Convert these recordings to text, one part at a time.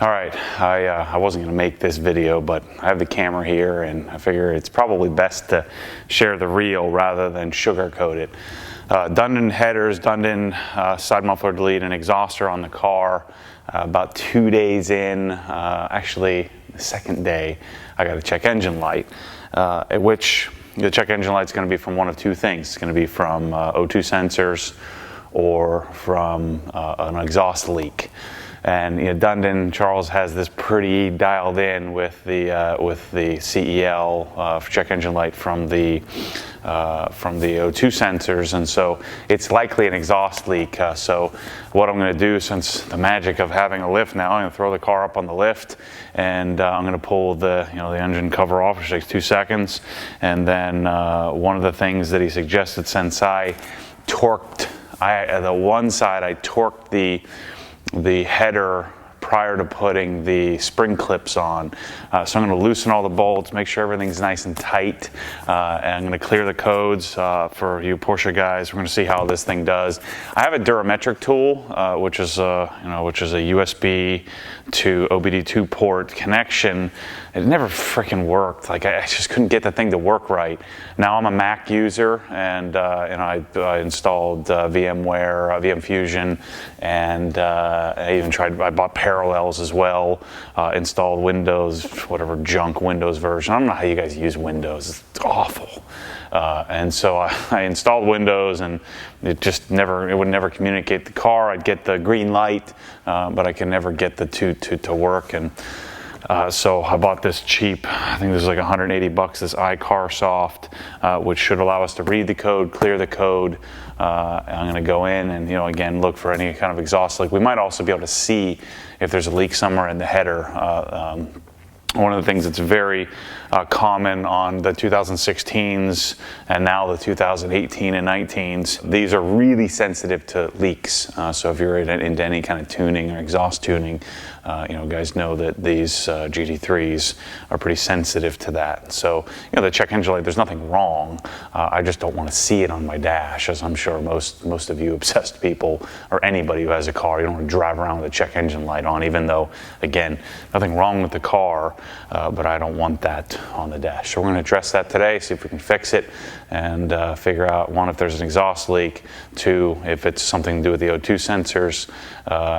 All right, I wasn't going to make this video, but I have the camera here, and I figure it's probably best to share the real rather than sugarcoat it. Dundon headers, Dundon side muffler delete, and exhauster on the car. About 2 days in, actually the second day, I got a check engine light, at which the check engine light is going to be from one of two things. It's going to be from O2 sensors or from an exhaust leak. And you know, Dundon, Charles has this pretty dialed in with the CEL check engine light from the O2 sensors, and so it's likely an exhaust leak. So what I'm going to do, since the magic of having a lift now, I'm going to throw the car up on the lift, and I'm going to pull the engine cover off, which takes 2 seconds, and then one of the things that he suggested, since I torqued, the one side I torqued the header prior to putting the spring clips on. So I'm going to loosen all the bolts, make sure everything's nice and tight, and I'm going to clear the codes for you Porsche guys. We're going to see how this thing does. I have a Durametric tool, which is a USB to OBD2 port connection. It never freaking worked. Like I just couldn't get the thing to work right. Now I'm a Mac user, and I installed VMware, VM Fusion, and I bought Parallels as well. Installed Windows, whatever junk Windows version. I don't know how you guys use Windows. It's awful. And so I installed Windows, and it would never communicate the car. I'd get the green light, but I can never get the two to work. And so I bought this cheap, I think this is like $180, this iCarSoft, which should allow us to read the code, clear the code. I'm going to go in and, again, look for any kind of exhaust leak. We might also be able to see if there's a leak somewhere in the header. One of the things that's very common on the 2016s and now the 2018 and 19s, these are really sensitive to leaks. So if you're into any kind of tuning or exhaust tuning, guys know that these GT3s are pretty sensitive to that. So, the check engine light, there's nothing wrong. I just don't want to see it on my dash, as I'm sure most of you obsessed people, or anybody who has a car, you don't want to drive around with a check engine light on, even though, again, nothing wrong with the car, but I don't want that on the dash. So we're going to address that today, see if we can fix it, and figure out, one, if there's an exhaust leak, two, if it's something to do with the O2 sensors,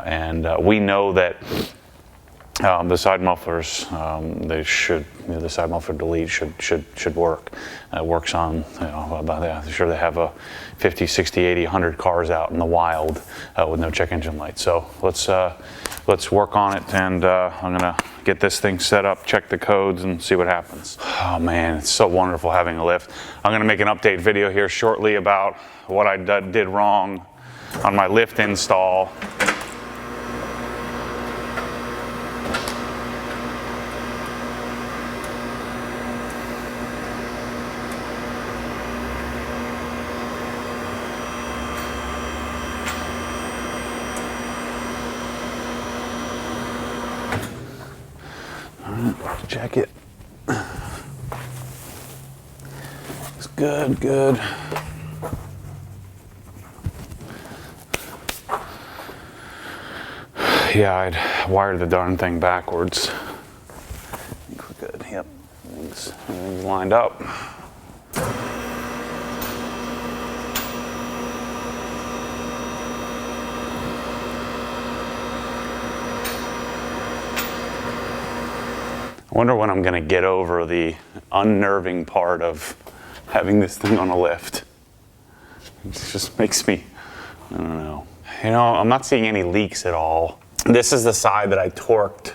and we know that the side mufflers, the side muffler delete should work. It works on, I'm sure they have a 50, 60, 80, 100 cars out in the wild with no check engine light. So let's work on it, and I'm gonna get this thing set up, check the codes, and see what happens. Oh man, it's so wonderful having a lift. I'm gonna make an update video here shortly about what I did wrong on my lift install. Check it. It's good. Yeah, I'd wired the darn thing backwards. I think we're good. Yep, everything's lined up. I wonder when I'm going to get over the unnerving part of having this thing on a lift. It just makes me, I don't know. I'm not seeing any leaks at all. This is the side that I torqued.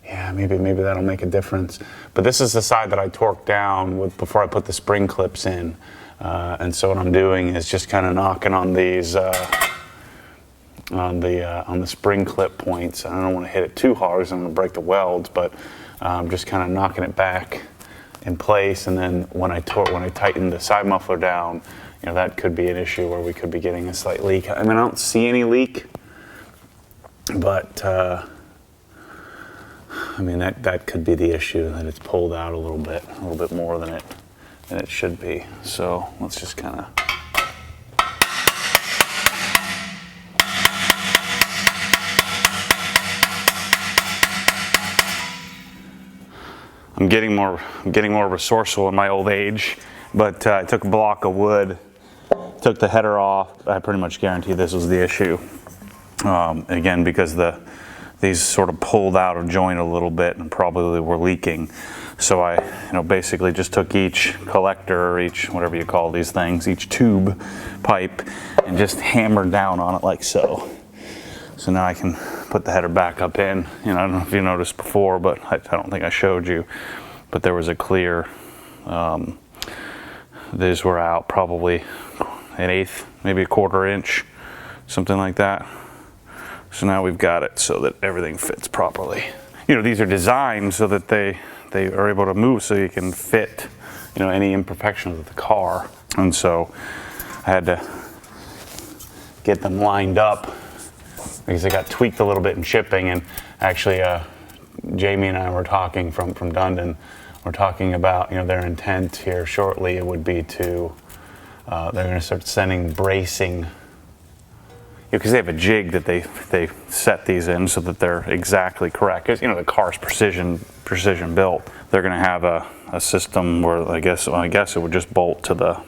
Yeah, maybe that'll make a difference. But this is the side that I torqued down before I put the spring clips in. And so what I'm doing is just kind of knocking on these on the spring clip points. I don't want to hit it too hard because I'm going to break the welds, but I'm just kind of knocking it back in place. And then when I tighten the side muffler down, that could be an issue where we could be getting a slight leak. I mean, I don't see any leak, but that could be the issue, that it's pulled out a little bit more than it should be. So let's just kind of I'm getting more resourceful in my old age. But I took a block of wood, took the header off. I pretty much guarantee this was the issue. Again, because these sort of pulled out of joint a little bit and probably were leaking. So I, basically just took each collector, or each, whatever you call these things, each tube pipe, and just hammered down on it like so. So now I can put the header back up in. I don't know if you noticed before, but I don't think I showed you. But there was a clear, these were out probably 1/8, maybe a 1/4 inch, something like that. So now we've got it so that everything fits properly. These are designed so that they are able to move so you can fit, any imperfections of the car. And so I had to get them lined up because they got tweaked a little bit in shipping. And actually, Jamie and I were talking from Dundon. We're talking about, their intent here shortly. It would be to, they're going to start sending bracing, because they have a jig that they set these in so that they're exactly correct. Because the car's precision built. They're going to have a system where I guess it would just bolt to the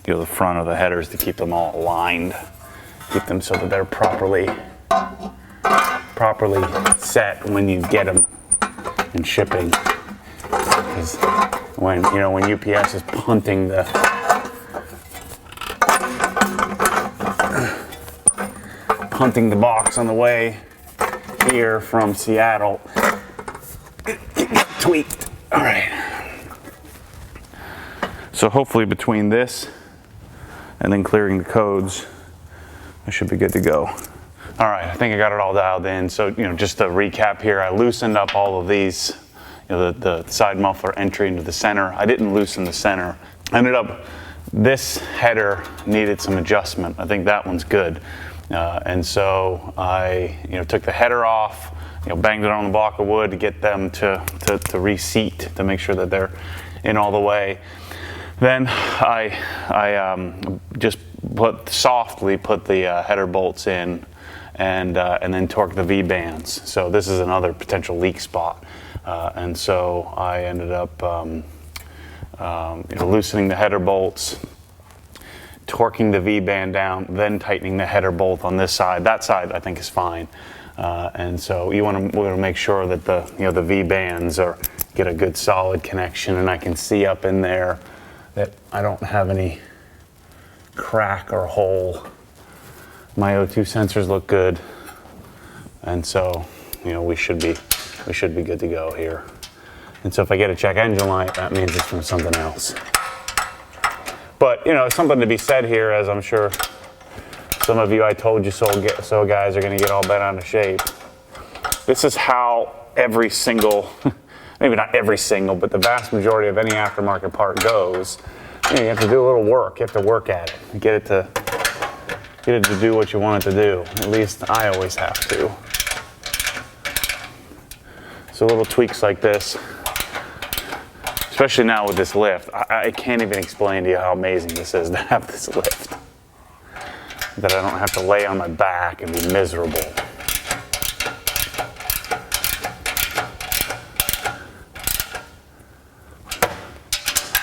the front of the headers to keep them all aligned, keep them so that they're properly set when you get them in shipping. Because when UPS is punting the box on the way here from Seattle, it got tweaked. All right. So hopefully between this and then clearing the codes, I should be good to go. All right, I think I got it all dialed in. So just to recap here, I loosened up all of these, the side muffler entry into the center. I didn't loosen the center. This header needed some adjustment. I think that one's good. And so I, took the header off, banged it on the block of wood to get them to reseat, to make sure that they're in all the way. Then I just softly put the header bolts in, and then torqued the V-bands. So this is another potential leak spot. And so I ended up loosening the header bolts, torquing the V-band down, then tightening the header bolt on this side. That side I think is fine. And so we want to make sure that the V-bands get a good solid connection, and I can see up in there that I don't have any crack or hole. My O2 sensors look good, and so we should be good to go here. And so if I get a check engine light, that means it's from something else. But something to be said here, as I'm sure some of you I told you so guys are going to get all bent out of shape. This is how every single, maybe not every single, but the vast majority of any aftermarket part goes. You have to do a little work. You have to work at it and get it to do what you want it to do. At least I always have to. So little tweaks like this, especially now with this lift, I can't even explain to you how amazing this is to have this lift. That I don't have to lay on my back and be miserable.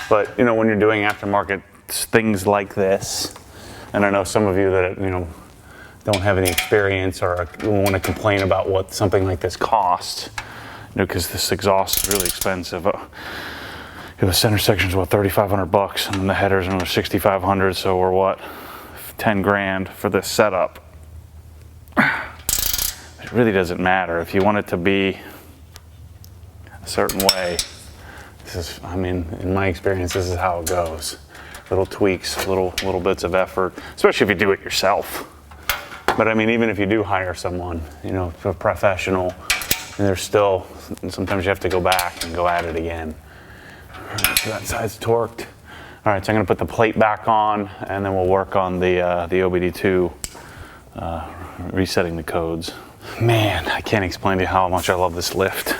But when you're doing aftermarket things like this, and I know some of you that don't have any experience or want to complain about what something like this costs, because this exhaust is really expensive. The center section is 3,500 bucks, and the headers are 6,500. So we're what, 10 grand for this setup. It really doesn't matter if you want it to be a certain way. This is, in my experience, this is how it goes. Little tweaks, little bits of effort, especially if you do it yourself. But even if you do hire someone, a professional, and there's still, sometimes you have to go back and go at it again. So that side's torqued. All right, so I'm going to put the plate back on, and then we'll work on the OBD2, resetting the codes. Man, I can't explain to you how much I love this lift.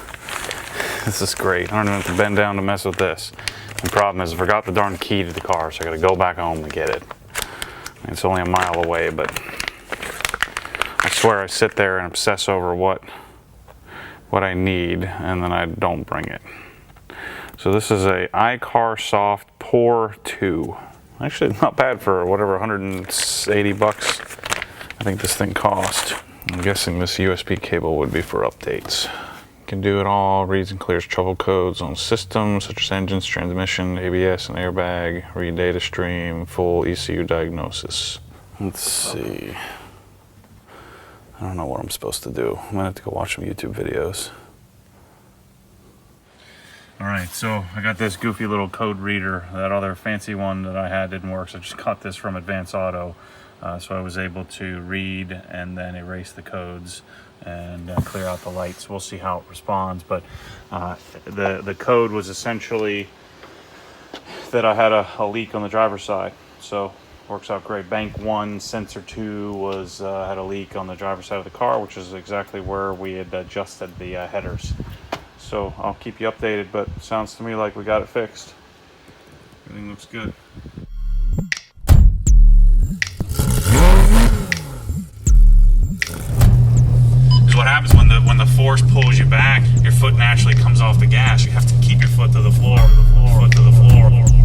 This is great. I don't even have to bend down to mess with this. The problem is I forgot the darn key to the car, so I got to go back home to get it. It's only a mile away, but I swear I sit there and obsess over what I need, and then I don't bring it. So this is a iCar Soft Pour 2. Actually, not bad for whatever, 180 bucks I think this thing cost. I'm guessing this USB cable would be for updates. Can do it all, reads and clears trouble codes on systems such as engines, transmission, ABS, and airbag, read data stream, full ECU diagnosis. Let's see. I don't know what I'm supposed to do. I'm gonna have to go watch some YouTube videos. All right, so I got this goofy little code reader. That other fancy one that I had didn't work, so I just got this from Advance Auto. So I was able to read and then erase the codes and clear out the lights. We'll see how it responds, but the code was essentially that I had a leak on the driver's side, so works out great. Bank 1, sensor 2 was had a leak on the driver's side of the car, which is exactly where we had adjusted the headers. So I'll keep you updated, but sounds to me like we got it fixed. Everything looks good. What happens when the force pulls you back, your foot naturally comes off the gas. You have to keep your foot to the floor, foot to the floor.